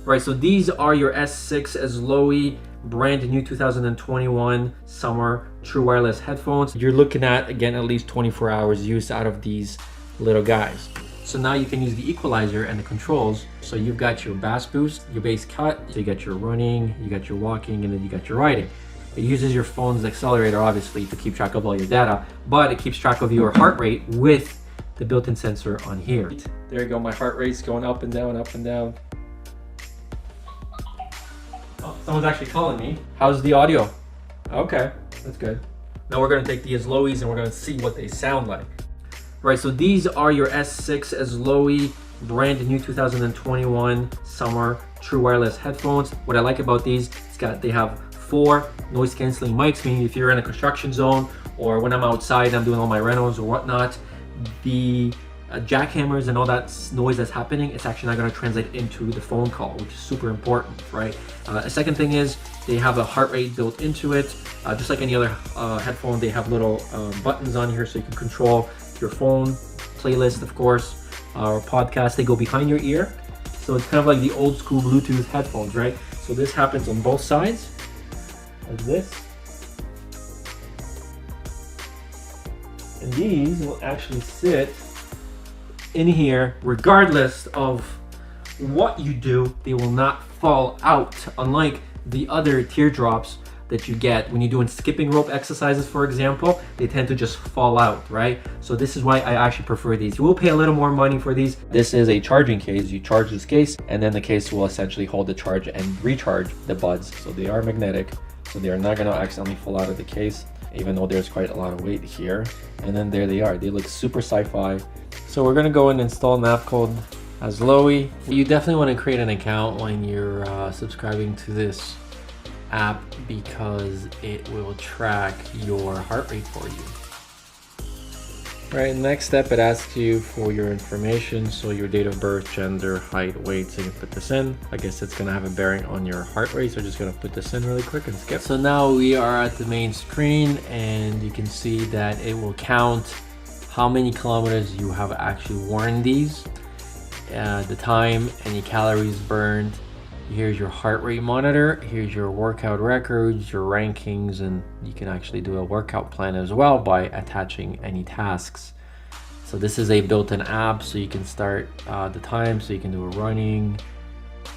Right, so these are your S6 Axloie brand new 2021 summer true wireless headphones. You're looking at, again, at least 24 hours use out of these little guys. So now you can use the equalizer and the controls. So you've got your bass boost, your bass cut, so you got your running, you got your walking, and then you got your riding. It uses your phone's accelerator, obviously, to keep track of all your data, but it keeps track of your heart rate with the built-in sensor on here. There you go, my heart rate's going up and down, up and down. Oh, someone's actually calling me. How's the audio? Okay, that's good. Now we're gonna take the Axloies and we're gonna see what they sound like. Right, so these are your S6 Axloie brand new 2021 summer true wireless headphones. What I like about these, they have 4 noise canceling mics, meaning if you're in a construction zone or when I'm outside, I'm doing all my rentals or whatnot, the jackhammers and all that noise that's happening, it's actually not going to translate into the phone call, which is super important, right? A second thing is they have a heart rate built into it. Just like any other headphone, they have little buttons on here so you can control your phone, playlist, of course, or podcast. They go behind your ear. So it's kind of like the old school Bluetooth headphones, right? So this happens on both sides, like this. And these will actually sit in here regardless of what you do. They will not fall out, unlike the other teardrops that you get when you're doing skipping rope exercises, for example. They tend to just fall out, right? So this is why I actually prefer these. You will pay a little more money for these. This is a charging case. You charge this case and then the case will essentially hold the charge and recharge the buds. So they are magnetic, so they are not going to accidentally fall out of the case, even though there's quite a lot of weight here. And then there they are. They look super sci-fi. So we're going to go and install an app called Axloie. You definitely want to create an account when you're subscribing to this app because it will track your heart rate for you. Right, next step, it asks you for your information, so your date of birth, gender, height, weight, so you can put this in. I guess it's gonna have a bearing on your heart rate, so just gonna put this in really quick and skip. So now we are at the main screen and you can see that it will count how many kilometers you have actually worn these, the time, any calories burned. Here's your heart rate monitor, here's your workout records, your rankings, and you can actually do a workout plan as well by attaching any tasks. So this is a built-in app, so you can start the time, so you can do a running,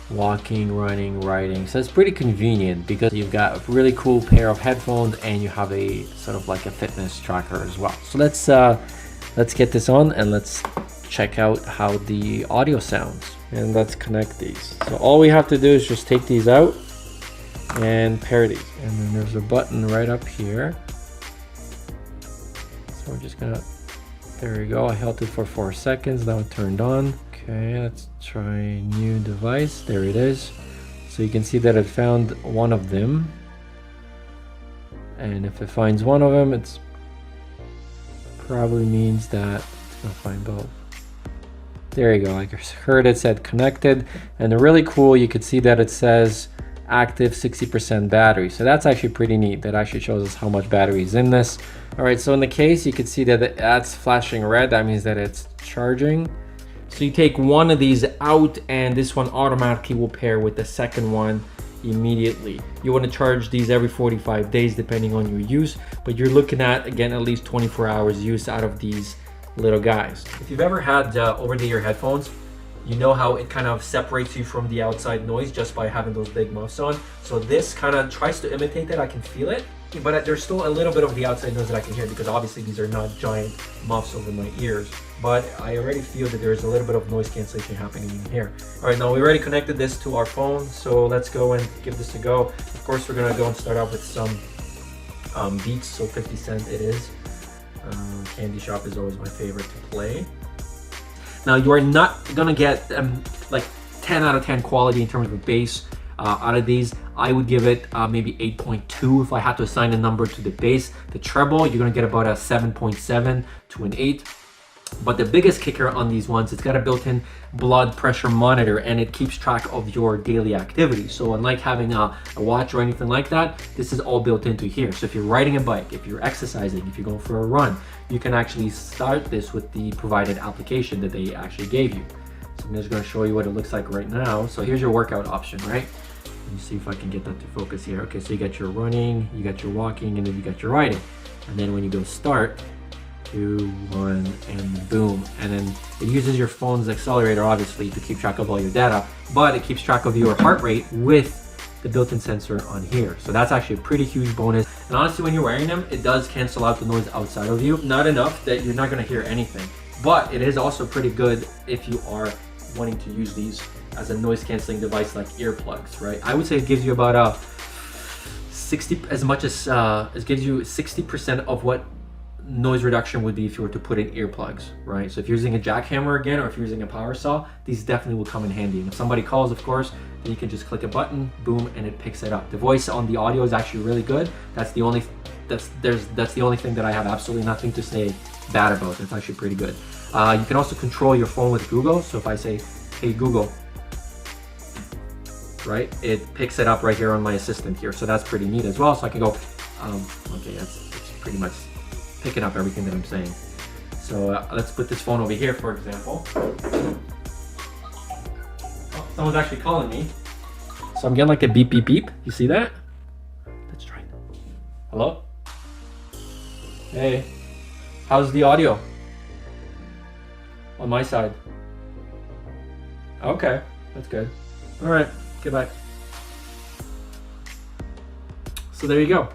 walking, running, riding. So it's pretty convenient because you've got a really cool pair of headphones and you have a sort of like a fitness tracker as well. So let's get this on and let's check out how the audio sounds. And let's connect these. So all we have to do is just take these out and pair these. And then there's a button right up here. So we're just gonna, there we go. I held it for 4 seconds, now it turned on. Okay, let's try new device. There it is. So you can see that it found one of them. And if it finds one of them, it's probably means that it's gonna find both. There you go, like I heard it said connected, and they're really cool. You could see that it says active 60% battery. So that's actually pretty neat. That actually shows us how much battery is in this. All right, so in the case, you can see that that's flashing red. That means that it's charging. So you take one of these out and this one automatically will pair with the second one immediately. You want to charge these every 45 days depending on your use, but you're looking at, again, at least 24 hours use out of these little guys. If you've ever had over-the-ear headphones, you know how it kind of separates you from the outside noise just by having those big muffs on. So this kind of tries to imitate that. I can feel it, but there's still a little bit of the outside noise that I can hear because obviously these are not giant muffs over my ears. But I already feel that there's a little bit of noise cancellation happening in here. All right, now we already connected this to our phone, so let's go and give this a go. Of course, we're gonna go and start off with some Beats, so 50 Cent it is. Candy Shop is always my favorite to play. Now you are not gonna get like 10 out of 10 quality in terms of bass out of these. I would give it maybe 8.2 if I had to assign a number to the bass. The treble, you're gonna get about a 7.7 to an 8. But the biggest kicker on these ones, it's got a built-in blood pressure monitor and it keeps track of your daily activity. So unlike having a watch or anything like that, this is all built into here. So if you're riding a bike, if you're exercising, if you're going for a run, you can actually start this with the provided application that they actually gave you. So I'm just gonna show you what it looks like right now. So here's your workout option, right? Let me see if I can get that to focus here. Okay, so you got your running, you got your walking, and then you got your riding. And then when you go start, 2, 1, and boom. And then it uses your phone's accelerator, obviously, to keep track of all your data, but it keeps track of your heart rate with the built-in sensor on here. So that's actually a pretty huge bonus. And honestly, when you're wearing them, it does cancel out the noise outside of you. Not enough that you're not gonna hear anything, but it is also pretty good if you are wanting to use these as a noise canceling device like earplugs, right? I would say it gives you about a 60, as much as it gives you 60% of what noise reduction would be if you were to put in earplugs, right? So if you're using a jackhammer again, or if you're using a power saw, these definitely will come in handy. And if somebody calls, of course, then you can just click a button, boom, and it picks it up. The voice on the audio is actually really good. That's the only thing that I have absolutely nothing to say bad about. It's actually pretty good. You can also control your phone with Google. So if I say, hey Google, right, it picks it up right here on my assistant here. So that's pretty neat as well. So I can go, okay, it's pretty much picking up everything that I'm saying. So let's put this phone over here, for example. Oh, someone's actually calling me. So I'm getting like a beep, beep, beep. You see that? Let's try it. Hello? Hey, how's the audio? On my side. Okay, that's good. All right, goodbye. So there you go.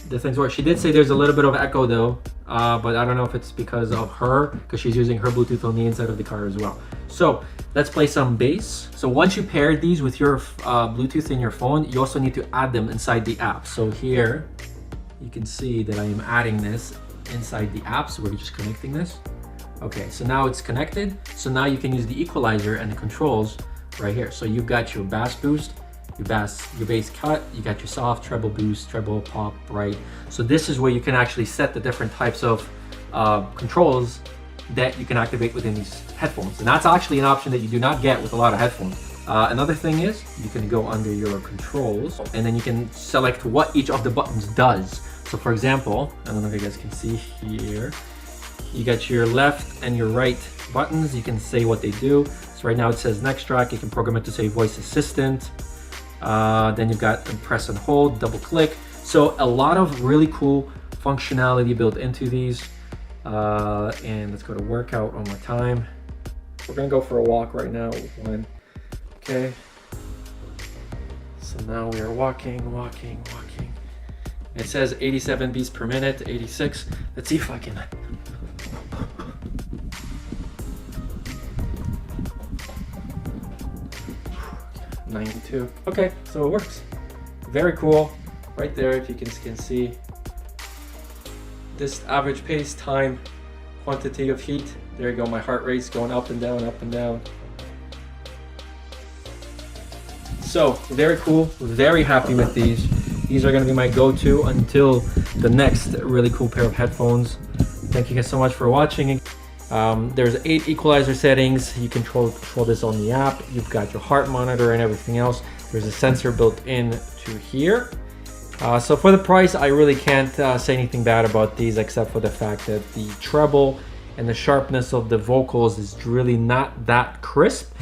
The things work. She did say there's a little bit of echo though, but I don't know if it's because of her, because she's using her Bluetooth on the inside of the car as well. So let's play some bass. So once you pair these with your Bluetooth in your phone, you also need to add them inside the app. So here you can see that I am adding this inside the app. So we're just connecting this. Okay, so now it's connected. So now you can use the equalizer and the controls right here. So you've got your bass boost, your bass cut, you got your soft, treble boost, treble pop, right? So this is where you can actually set the different types of controls that you can activate within these headphones. And that's actually an option that you do not get with a lot of headphones. Another thing is you can go under your controls and then you can select what each of the buttons does. So for example, I don't know if you guys can see here, you got your left and your right buttons. You can say what they do. So right now it says next track. You can program it to say voice assistant. Then you've got press and hold, double click. So a lot of really cool functionality built into these. And let's go to workout one more time. We're gonna go for a walk right now. One. Okay. So now we are walking. It says 87 beats per minute, 86. Let's see if I can. 92. Okay, so it works. Very cool. Right there, if you can see this average pace, time, quantity of heat. There you go, my heart rate's going up and down, up and down. So very cool, very happy with these. These are gonna be my go-to until the next really cool pair of headphones. Thank you guys so much for watching. There's 8 equalizer settings. You control this on the app. You've got your heart monitor and everything else. There's a sensor built in to here. So for the price, I really can't say anything bad about these except for the fact that the treble and the sharpness of the vocals is really not that crisp.